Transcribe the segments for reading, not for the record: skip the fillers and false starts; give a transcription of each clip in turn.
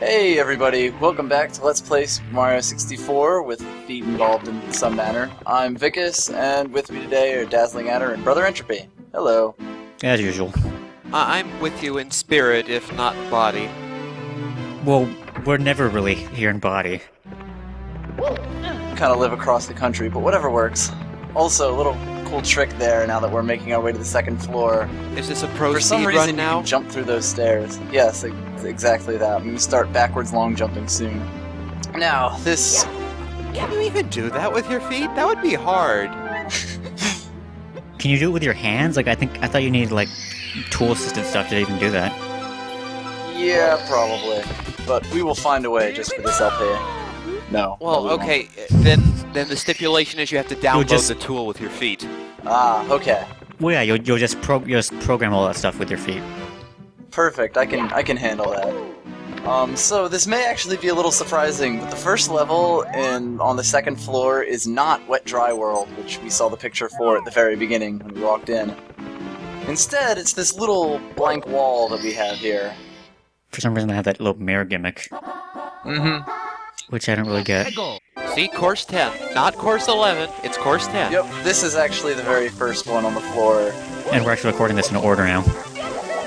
Hey everybody, welcome back to Let's Play Super Mario 64 with feet involved in some manner. I'm Vicus, and with me today are Dazzling, Addar, and Brother Entropy. Hello. As usual. I'm with you in spirit, if not body. Well, we're never really here in body. Kind of live across the country, but whatever works. Also, a little cool trick there now that we're making our way to the second floor. Is this a pro For some speed reason, run now? you can jump through those stairs. Yes, exactly that. I'm going to start backwards long jumping soon. Now, this... Can you even do that with your feet? That would be hard. Can you do it with your hands? I thought you needed, tool-assisted stuff to even do that. Yeah, probably. But we will find a way just for this LP. No. Well, no, we okay, then the stipulation is you have to download the tool with your feet. won't. Ah, okay. Well, yeah, you'll just program all that stuff with your feet. Perfect. I can handle that. So this may actually be a little surprising, but the first level on the second floor is not Wet Dry World, which we saw the picture for at the very beginning when we walked in. Instead, it's this little blank wall that we have here. For some reason, they have that little mirror gimmick. Mm-hmm. Which I don't really get. See, course 10. Not course 11, it's course 10. Yep, this is actually the very first one on the floor. And we're actually recording this in order now.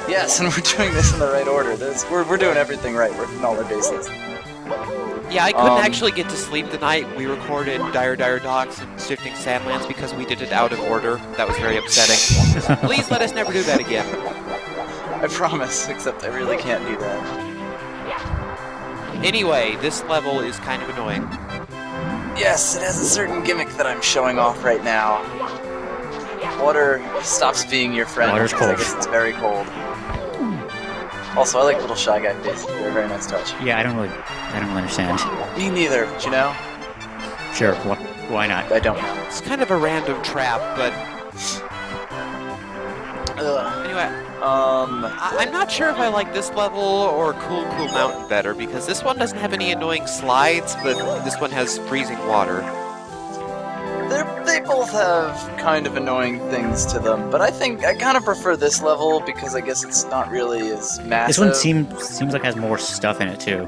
Yes, and we're doing this in the right order. We're doing everything right. We're hitting all our bases. Yeah, I couldn't actually get to sleep tonight. We recorded Dire Docks and Shifting Sandlands because we did it out of order. That was very upsetting. Please let us never do that again. I promise, except I really can't do that. Anyway, this level is kind of annoying. Yes, it has a certain gimmick that I'm showing off right now. Water stops being your friend. Water's because I cold. guess it's very cold. Also, I like little Shy Guy faces. They're a very nice touch. Yeah, I don't really understand. Me neither, but you know? Sure, why not? I don't know. It's kind of a random trap, but Ugh. anyway. Um, I'm not sure if I like this level or Cool Mountain better, because this one doesn't have any annoying slides, but this one has freezing water. they both have kind of annoying things to them, but I think I kind of prefer this level because I guess it's not really as massive. This one seems like it has more stuff in it too.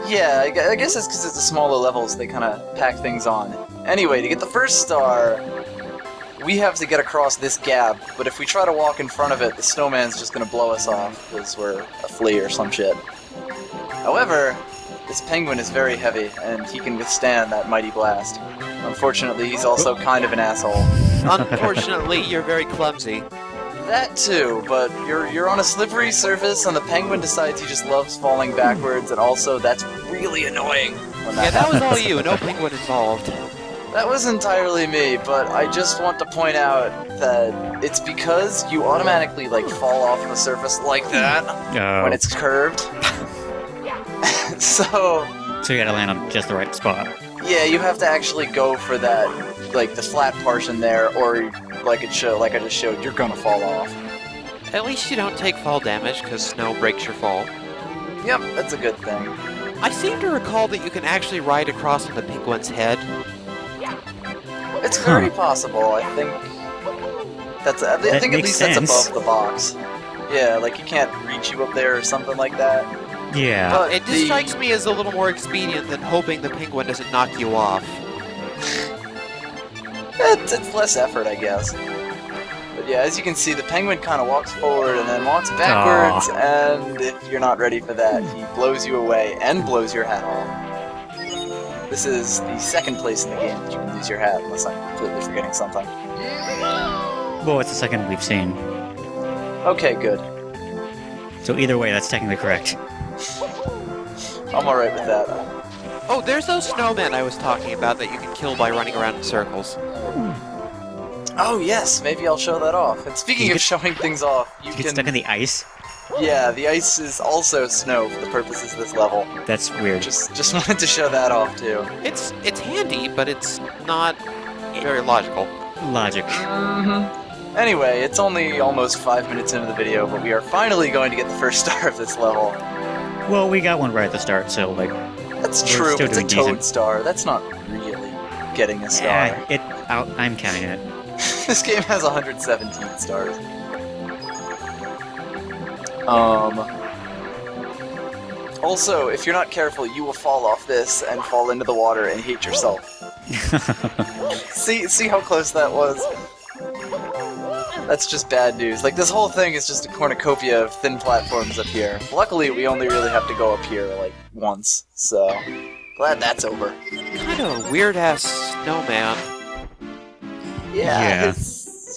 Yeah, I guess it's because it's a smaller level, so they kind of pack things on. Anyway, to get the first star, we have to get across this gap, but if we try to walk in front of it, the snowman's just going to blow us off because we're a flea or some shit. However, this penguin is very heavy, and he can withstand that mighty blast. Unfortunately, he's also kind of an asshole. Unfortunately, you're very clumsy. That too, but you're on a slippery surface, and the penguin decides he just loves falling backwards, and also that's really annoying when Yeah, that was all happens. you, no penguin involved. That was entirely me, but I just want to point out that it's because you automatically fall off the surface like that when it's curved. So you gotta land on just the right spot. yeah, you have to actually go for that, the flat portion there, or like I just showed, you're gonna fall off. At least you don't take fall damage, because snow breaks your fall. Yep, that's a good thing. I seem to recall that you can actually ride across on the penguin's head. It's very possible. I think I think at makes least sense. that's above the box. Yeah, he can't reach you up there or something like that. Yeah. But It just strikes me as a little more expedient than hoping the penguin doesn't knock you off. It's less effort, I guess. But yeah, as you can see, the penguin kind of walks forward and then walks backwards, and if you're not ready for that, he blows you away and blows your hat off. This is the second place in the game that you can lose your hat, unless I'm completely forgetting something. Well, it's the second we've seen. Okay, good. So either way, that's technically correct. I'm alright with that. Oh, there's those snowmen I was talking about that you can kill by running around in circles. Oh yes, maybe I'll show that off. And speaking of showing things off, you You get can... stuck in the ice? Yeah, the ice is also snow for the purposes of this level. That's weird. Just wanted to show that off too. It's handy, but it's not very logical. Logic. Mm-hmm. Anyway, it's only almost 5 minutes into the video, but we are finally going to get the first star of this level. Well, we got one right at the start, so That's We're true, still but it's a doing Toad decent. star. That's not really getting a star. I'm counting it. This game has 117 stars. Also, if you're not careful, you will fall off this and fall into the water and hate yourself. See how close that was? That's just bad news. Like, this whole thing is just a cornucopia of thin platforms up here. Luckily, we only really have to go up here, like, once, so... Glad that's over. Kind of a weird-ass snowman. Yeah.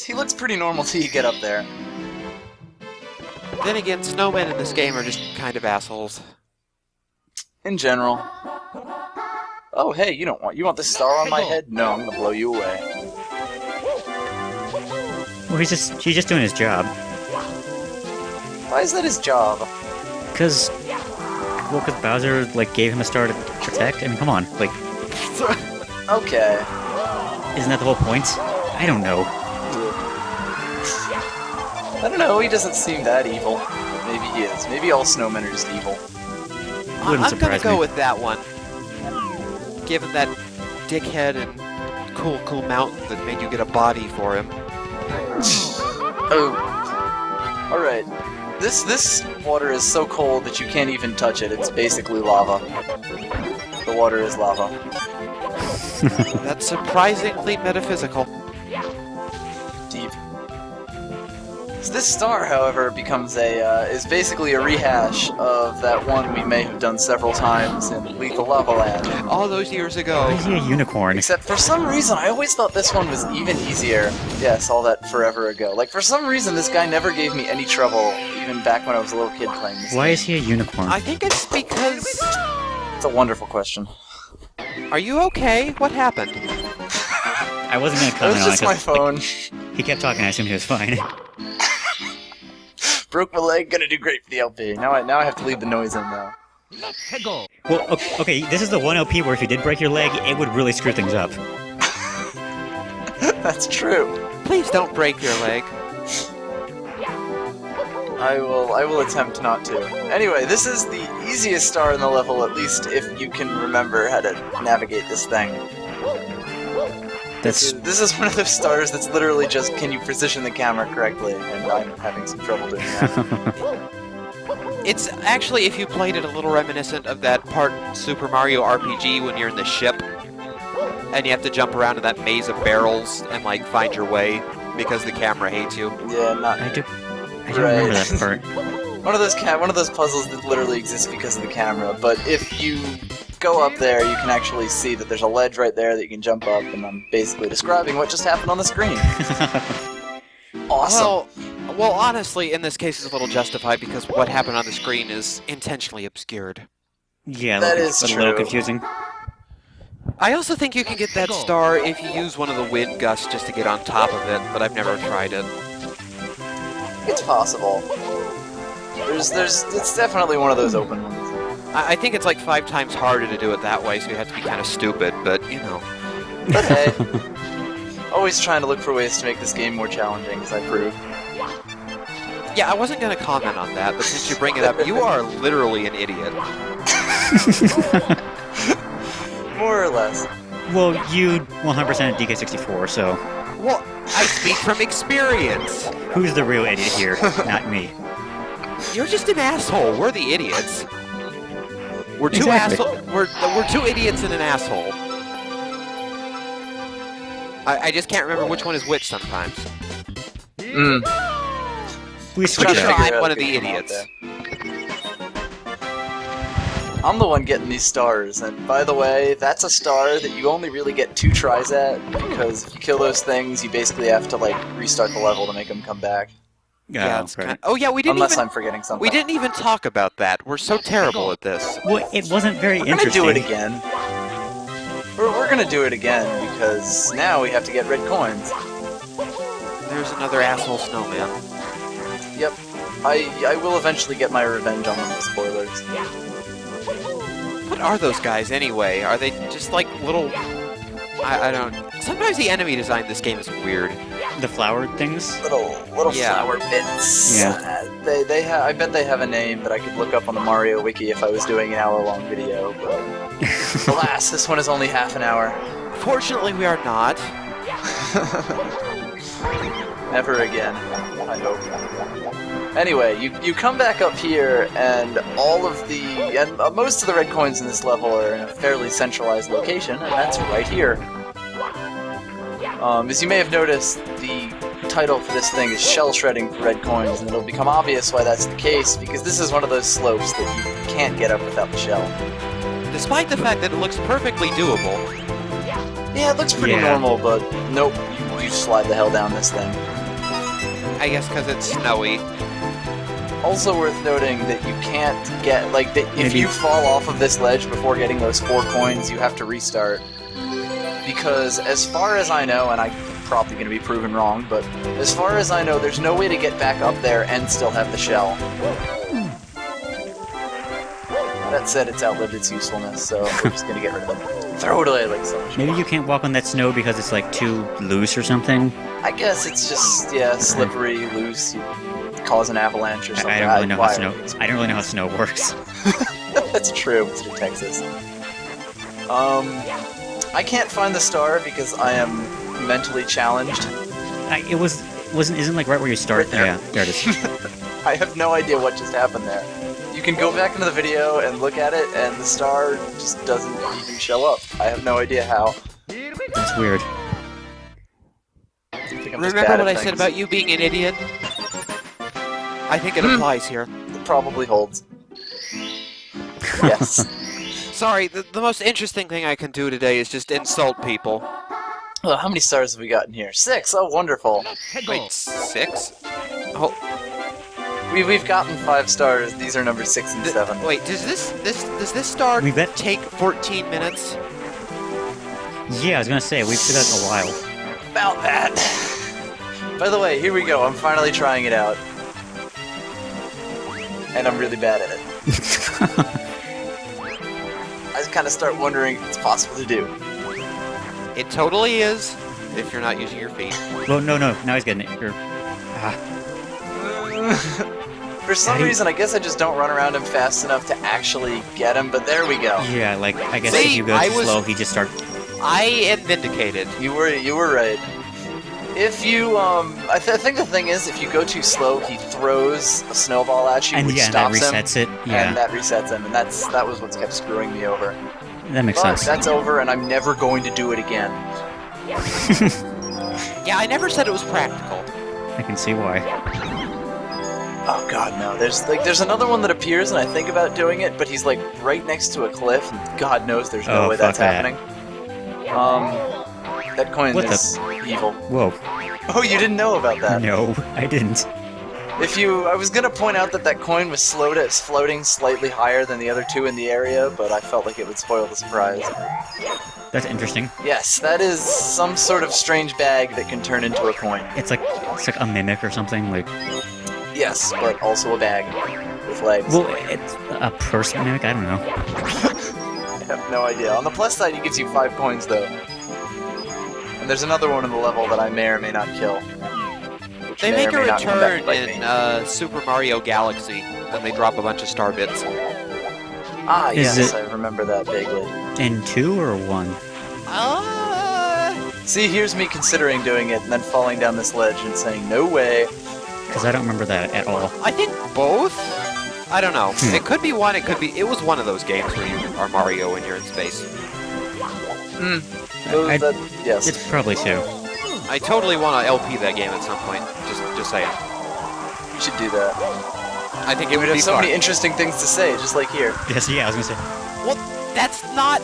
He looks pretty normal till you get up there. Then again, snowmen in this game are just kind of assholes. In general. Oh, hey, you want this star on my head? No, I'm gonna blow you away. Well, he's just doing his job. Why is that his job? Because Bowser, like, gave him a star to protect? I mean, come on, like... Okay. Isn't that the whole point? I don't know. I don't know, he doesn't seem that evil. Maybe he is. Maybe all snowmen are just evil. I'm gonna go with that one. Given that dickhead and cool mountain that made you get a body for him. Oh. Alright. This water is so cold that you can't even touch it. It's basically lava. The water is lava. That's surprisingly metaphysical. Deep. So this star, however, becomes is basically a rehash of that one we may have done several times in Lethal Lava Land. All those years ago. Why is he a unicorn? Except for some reason, I always thought this one was even easier. Yes, all that forever ago. Like, for some reason, this guy never gave me any trouble, even back when I was a little kid playing this Why game. is he a unicorn? I think it's because... It's a wonderful question. Are you okay? What happened? I wasn't gonna It comment was on it just my 'cause, phone. like, he kept talking, I assumed he was fine. Broke my leg, gonna do great for the LP. Now I have to leave the noise in now. Well, okay, this is the one LP where if you did break your leg, it would really screw things up. That's true. Please don't break your leg. I will attempt not to. Anyway, this is the easiest star in the level, at least if you can remember how to navigate this thing. That's... This is one of those stars that's literally just, can you position the camera correctly? And I'm having some trouble doing that. It's actually, if you played it, a little reminiscent of that part Super Mario RPG when you're in the ship and you have to jump around in that maze of barrels and, like, find your way because the camera hates you. Yeah, not... I do remember that part. One of those puzzles that literally exists because of the camera, but if you go up there, you can actually see that there's a ledge right there that you can jump up, and I'm basically describing what just happened on the screen. Awesome. Well, honestly, in this case, it's a little justified because what happened on the screen is intentionally obscured. Yeah, that is is a little true. confusing. I also think you can get that star if you use one of the wind gusts just to get on top of it, but I've never tried it. It's possible. It's definitely one of those open ones. I think it's like 5 times harder to do it that way, so you have to be kind of stupid, but, you know. But hey, always trying to look for ways to make this game more challenging, as I prove. Yeah, I wasn't going to comment on that, but since you bring it up, you are literally an idiot. More or less. Well, you 100% DK64, so... Well, I speak from experience. Who's the real idiot here? Not me. You're just an asshole. We're the idiots. We're two Exactly. We're 2 idiots and an asshole. I just can't remember which one is which sometimes. Mm. We Pretty switched sure out. I'm one of the idiots. I'm the one getting these stars, and by the way, that's a star that you only really get 2 tries at, because if you kill those things, you basically have to, like, restart the level to make them come back. Yeah, Oh, it's right. oh yeah, we didn't Unless even I'm forgetting something. we didn't even talk about that. We're so terrible at this. Well, it wasn't very We're gonna interesting. do it again. We're gonna do it again, because now we have to get red coins. There's another asshole snowman. Yep. I will eventually get my revenge on them with spoilers. What are those guys anyway? Are they just like little... I don't... Sometimes the enemy design in this game is weird. The flower things? Little Yeah. flower bits. Yeah. They have. I bet they have a name that I could look up on the Mario Wiki if I was doing an hour-long video. But alas, this one is only half an hour. Fortunately, we are not. Never again, I hope. Anyway, you come back up here, and most of the red coins in this level are in a fairly centralized location, and that's right here. As you may have noticed, the title for this thing is Shell Shredding for Red Coins, and it'll become obvious why that's the case, because this is one of those slopes that you can't get up without the shell. Despite the fact that it looks perfectly doable. Yeah, it looks pretty normal, but nope, you slide the hell down this thing. I guess because it's snowy. Also worth noting that you can't get, if you fall off of this ledge before getting those 4 coins, you have to restart. Because as far as I know, and I'm probably going to be proven wrong, but as far as I know, there's no way to get back up there and still have the shell. That said, it's outlived its usefulness, so we're just going to get rid of it. Throw it away like so much. Maybe you can't walk on that snow because it's like too loose or something? I guess it's just, slippery, loose, you cause an avalanche or something. I don't really know how snow. I don't really know how snow works. That's true, Mr. Texas. I can't find the star because I am mentally challenged. Isn't like right where you start? Right there. Yeah, there it is. I have no idea what just happened there. You can go back into the video and look at it, and the star just doesn't even show up. I have no idea how. That's weird. Remember what I said about you being an idiot? I think it applies here. It probably holds. Yes. Sorry, the most interesting thing I can do today is just insult people. Well, how many stars have we gotten here? 6! Oh, wonderful. Wait, 6? Oh, We've gotten 5 stars. These are number 6 and 7. wait, does this star take 14 minutes? Yeah, I was gonna say, we've still got a while. About that. By the way, here we go. I'm finally trying it out. And I'm really bad at it. I just kind of start wondering if it's possible to do. It totally is, if you're not using your feet. Well, no, now he's getting it. For some reason, I guess I just don't run around him fast enough to actually get him, but there we go. Yeah, I guess See, if you go too slow, he just starts... I am vindicated. You were right. If you, I think the thing is, if you go too slow, he throws a snowball at you, which stops him. And that resets it. Yeah. And that resets him, and that was what's kept screwing me over. That makes But sense. that's over, and I'm never going to do it again. Yeah, I never said it was practical. I can see why. Oh god, no. There's another one that appears, and I think about doing it, but he's like right next to a cliff, and God knows there's no way that's happening. That coin is evil. Whoa. Oh, you didn't know about that? No, I didn't. I was gonna point out that coin was floating slightly higher than the other 2 in the area, but I felt like it would spoil the surprise. That's interesting. Yes, that is some sort of strange bag that can turn into a coin. It's like a mimic or something, like... Yes, but also a bag with legs. Well, it's a person mimic? I don't know. I have no idea. On the plus side, he gives you 5 coins, though. And there's another one in the level that I may or may not kill. They make a return in Super Mario Galaxy, and they drop a bunch of star bits. Ah, yes, I remember that vaguely. In 2 or 1? See, here's me considering doing it, and then falling down this ledge and saying, no way. Because I don't remember that at all. I think both? I don't know. It could be one, it was one of those games where you are Mario and you're in space. Yes. It's probably 2. I totally want to LP that game at some point. Just saying. You should do that. I think it would have be so fun. many interesting things to say, just like here. Yes, yeah, I was gonna say. Well, that's not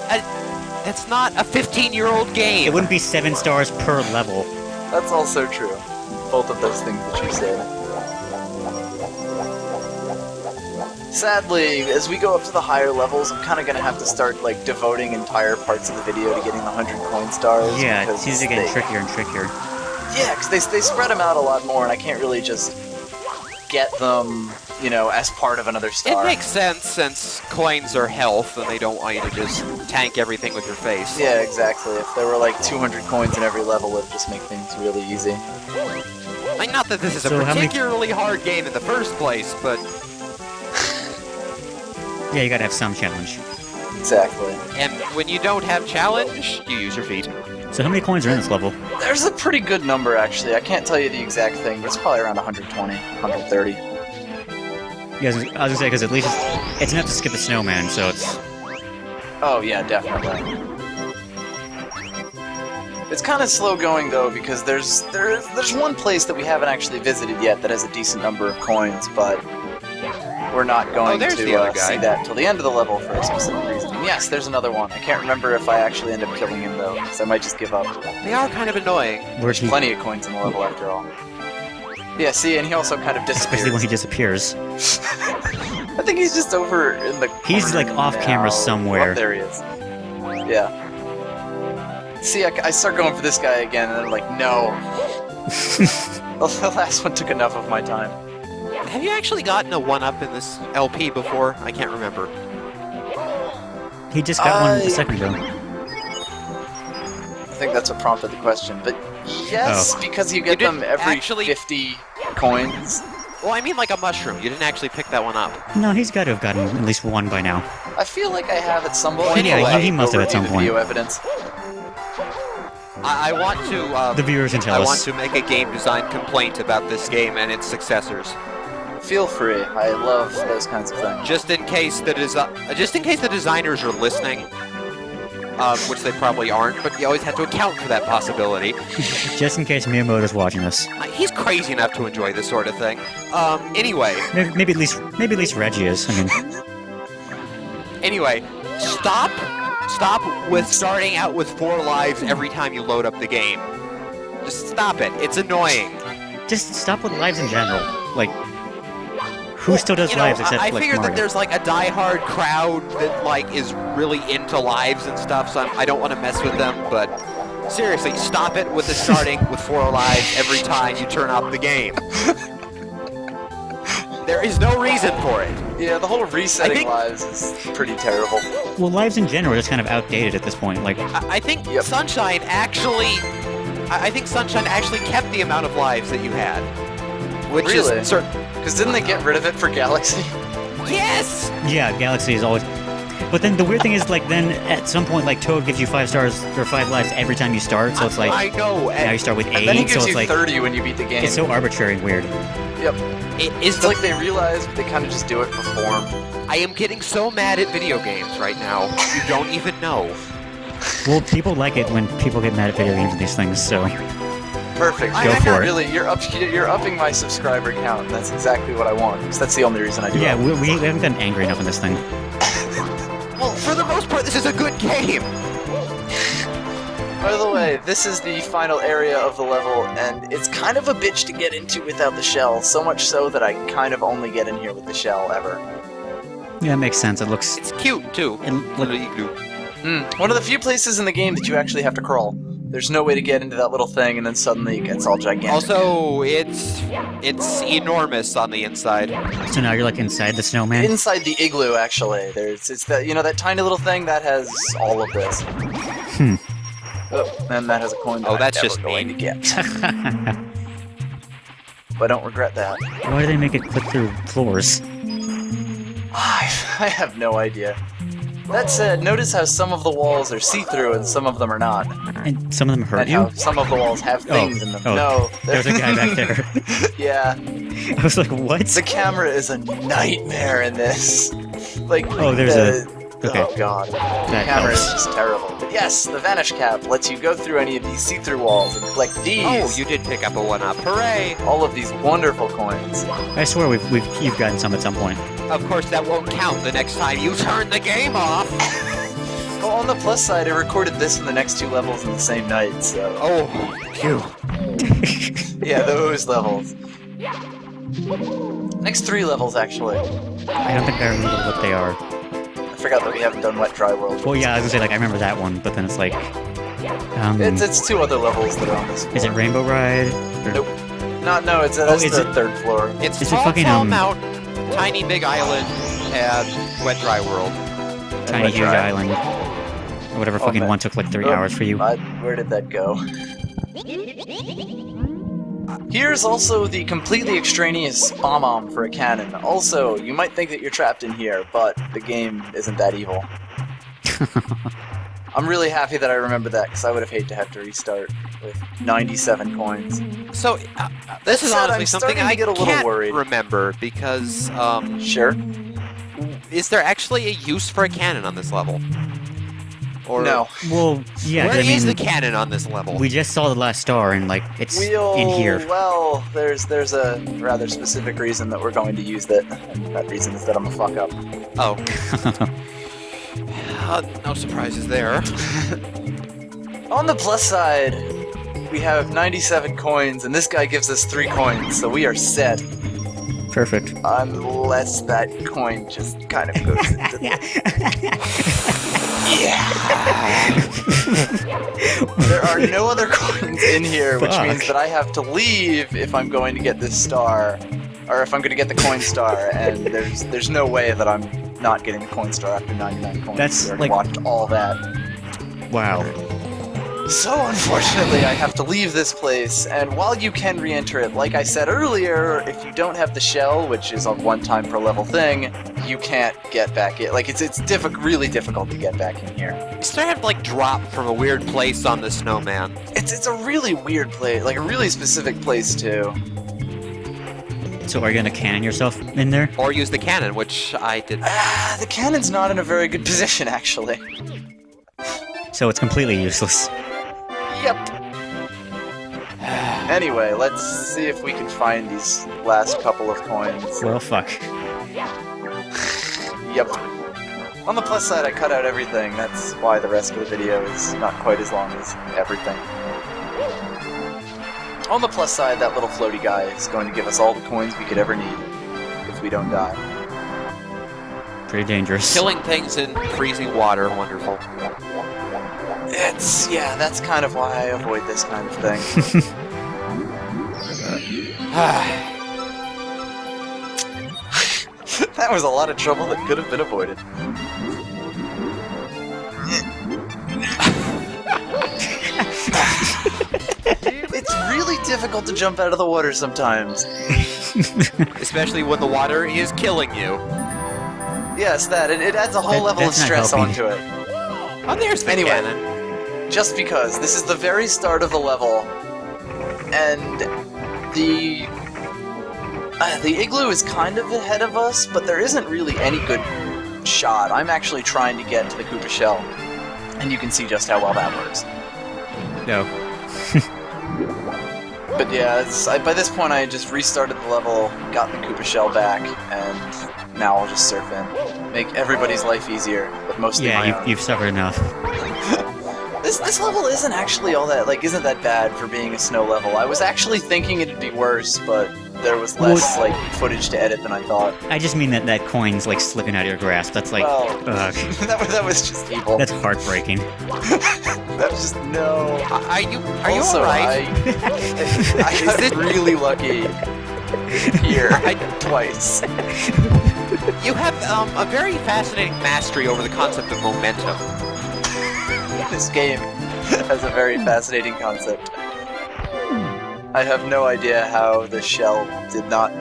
a 15-year-old game. It wouldn't be 7 stars per level. That's also true. Both of those things that you said. Sadly, as we go up to the higher levels, I'm kind of going to have to start, devoting entire parts of the video to getting the 100 coin stars. Yeah, it seems to get trickier and trickier. Yeah, because they spread them out a lot more, and I can't really just get them, as part of another star. It makes sense, since coins are health, and they don't want you to just tank everything with your face. Yeah, exactly. If there were, 200 coins in every level, it would just make things really easy. Not that this is a particularly hard game in the first place, but... Yeah, you gotta have some challenge. Exactly. And when you don't have challenge, you use your feet. So how many coins are in this level? There's a pretty good number, actually. I can't tell you the exact thing, but it's probably around 120, 130. Yeah, I was gonna say, because at least it's enough to skip the snowman, so it's... Oh yeah, definitely. It's kind of slow going though, because there's one place that we haven't actually visited yet that has a decent number of coins, but we're not going to the other guy. see that till the end of the level for a specific reason. And yes, there's another one. I can't remember if I actually end up killing him though, so I might just give up. They are kind of annoying. Where's he? Plenty of coins in the level after all. Yeah, see, and he also kind of disappears. Especially when he disappears. I think he's just over in the He's, corner like, off camera now. somewhere. Oh, there he is. Yeah. See, I start going for this guy again, and I'm like, no. The last one took enough of my time. Have you actually gotten a 1-up in this LP before? I can't remember. He just got one a second ago. I think that's what prompted the question, but yes, because you get them every 50 coins. Well, I mean like a mushroom. You didn't actually pick that one up. No, he's got to have gotten at least one by now. I feel like I have at some point. Yeah, Anyway, he must have at some the point. Video evidence. I want to... The viewers can tell I us. want to make a game design complaint about this game and its successors. Feel free. I love those kinds of things. Just in case the designers are listening, which they probably aren't, but you always have to account for that possibility. Just in case Miyamoto's watching us. He's crazy enough to enjoy this sort of thing. Anyway. Maybe at least Reggie is. I mean, Anyway, stop with starting out with 4 lives every time you load up the game. Just stop it. It's annoying. just stop with lives in general. Like, who still does lives except I like figured Mario? that there's like a die-hard crowd that like is really into lives and stuff, so I don't want to mess with them, but seriously, stop it with the starting with 4 lives every time you turn up the game. There is no reason for it. Yeah, the whole resetting lives is pretty terrible. Well, lives in general are just kind of outdated at this point. Like, I think Sunshine actually... I think Sunshine actually kept the amount of lives that you had. Which Really? is certain. Because didn't they get rid of it for Galaxy? Yes! yeah, Galaxy is always... But then the weird thing is, like, then at some point, like, Toad gives you 5 stars or 5 lives every time you start, so it's like... I know. Now you start with 8, And then he gives so it's you like... 30 when you beat the game. It's so arbitrary and weird. Yep. It's It's like they realize they kind of just do it for form. I am getting so mad at video games right now. You don't even know. Well, people like it when people get mad at video games and these things, so... Perfect. Go for it. Really, you're upping my subscriber count. That's exactly what I want. Because that's the only reason I do Yeah, it. we haven't gotten angry enough in this thing. Well, for the most part, this is a good game. By the way, this is the final area of the level, and it's kind of a bitch to get into without the shell. So much so that I kind of only get in here with the shell ever. Yeah, it makes sense. It looks... It's cute too. Little igloo. One of the few places in the game that you actually have to crawl. There's no way to get into that little thing, and then suddenly it gets all gigantic. Also, it's enormous on the inside. So now you're, like, inside the snowman? Inside the igloo, actually, it's that that tiny little thing that has all of this. Oh, and that has a coin. That Oh, I'm that's never just going me. to get. But I don't regret that. Why do they make it clip through floors? I have no idea. That said, notice how some of the walls are see-through and some of them are not. And some of them hurt And you? how some of the walls have things in them. No. There's a guy back there. Yeah. I was like, what? The camera is a nightmare in this. Like, Oh, there's okay. Oh god. The That camera is helps. just terrible. But yes, the Vanish Cap lets you go through any of these see-through walls and collect these. Oh, you did pick up a 1-up. Hooray! All of these wonderful coins. I swear you've gotten some at some point. Of course, that won't count the next time you turn the game off. Well, on the plus side, I recorded this and the next 2 levels in the same night, so... Oh, phew. Yeah, those levels. Next 3 levels, actually. I don't think I remember what they are. I forgot that we haven't done Wet Dry World. Well, yeah, I was gonna say, like, I remember that one, but then it's like... It's 2 other levels that are on this floor. Is it Rainbow Ride? Or- Nope. That's is the it- 3rd floor. It's Is it Tall, fucking, Tall Mountain, Tiny Big Island, and Wet Dry World. Tiny Wet Huge Dry. Island. Or whatever Oh, fucking man. one took like 3 Oh, hours for you. Where did that go? Here's also the completely extraneous bomb for a cannon. Also, you might think that you're trapped in here, but the game isn't that evil. I'm really happy that I remember that, because I would have hated to have to restart with 97 coins. So, this is said, honestly I'm something starting to I get a little can't worried. remember, because, Sure? is there actually a use for a cannon on this level? Or No. Well, yeah, Where I is mean, the cannon on this level? we just saw the last star, and like it's in here. Well, there's a rather specific reason that we're going to use that. And that reason is that I'm a fuck up. Oh. No surprises there. On the plus side, we have 97 coins, and this guy gives us 3 coins, so we are set. Perfect. Unless that coin just kind of goes into There are no other coins in here, which Fuck. means that I have to leave if I'm going to get this star, or if I'm going to get the coin star, and there's no way that I'm not getting the coin star after 99 coins. That's We already like- watched all that. Wow. So unfortunately, I have to leave this place, and while you can re-enter it, like I said earlier, if you don't have the shell, which is a one-time per level thing, you can't get back in. Like, it's really difficult to get back in here. You start to have to, like, drop from a weird place on the snowman. It's a really weird place, like a really specific place too. So are you gonna cannon yourself in there? Or use the cannon, which I did. The cannon's not in a very good position, actually. So it's completely useless. Yep. Anyway, let's see if we can find these last couple of coins. Well, fuck. Yep. On the plus side, I cut out everything. That's why the rest of the video is not quite as long as everything. On the plus side, that little floaty guy is going to give us all the coins we could ever need if we don't die. Pretty dangerous. Killing things in freezing water, wonderful. Yeah, that's kind of why I avoid this kind of thing. That was a lot of trouble that could have been avoided. It's really difficult to jump out of the water sometimes. Especially when the water is killing you. Yes, that. It adds a whole level of That's not stress helping. onto it. Oh, there's the Anyway. cannon. Just because. This is the very start of the level, and the igloo is kind of ahead of us, but there isn't really any good shot. I'm actually trying to get to the Koopa shell, and you can see just how well that works. No. But yeah, by this point I just restarted the level, got the Koopa shell back, and now I'll just surf in. Make everybody's life easier, but mostly my Yeah, own. you've suffered enough. This level isn't actually all that, like, isn't that bad for being a snow level. I was actually thinking it'd be worse, but there was less, like, footage to edit than I thought. I just mean that coin's like slipping out of your grasp. That's like, Well, ugh. that was just evil. That's heartbreaking. That was just, no. Are you Also, alright? I got really lucky here twice. You have a very fascinating mastery over the concept of momentum. This game has a very fascinating concept. I have no idea how the shell did not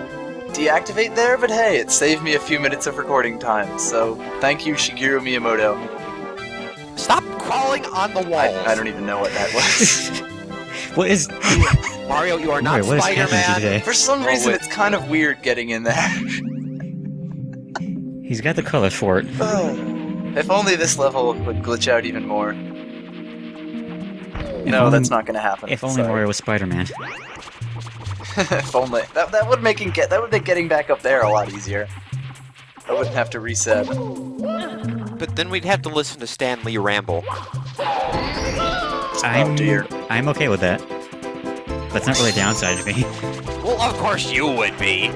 deactivate there, but hey, it saved me a few minutes of recording time, so thank you, Shigeru Miyamoto. Stop crawling on the walls. I don't even know what that was. What is? Mario, you are not Mario, what is happening to you Spider-Man. today? For some reason, wait. it's kind of weird getting in there. He's got the colors for it. If only this level would glitch out even more. No, only- that's not going to happen. If only Sorry. Mario was Spider-Man. If only that would make getting back up there a lot easier. I wouldn't have to reset. But then we'd have to listen to Stan Lee ramble. Oh dear. I'm okay with that. That's not really a downside to me. Well, of course you would be.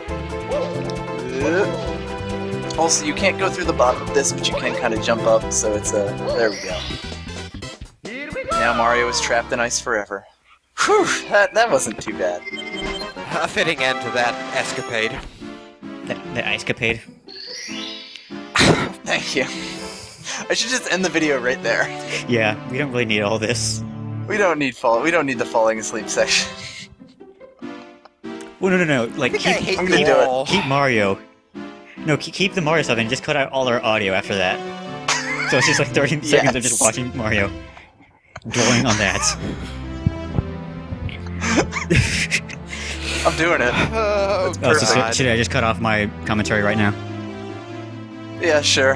Also, you can't go through the bottom of this, but you can kind of jump up, so it's a... There we go. Now Mario is trapped in ice forever. Whew, that wasn't too bad. A fitting end to that escapade. The ice capade. Thank you. I should just end the video right there. Yeah, we don't really need all this. We don't need the falling asleep section. Well, no. Like, I think I hate I'm gonna you do it. all. keep Mario. No, keep the Mario stuff and just cut out all our audio after that. So it's just like 30 seconds of just watching Mario dwelling on that. I'm doing it. Oh, That's Oh, so God. should I just cut off my commentary right now? Yeah, sure.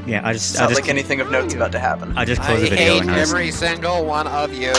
Yeah, I It's just not like anything of note's about to happen. I just I close the video hate and I just... every single one of you.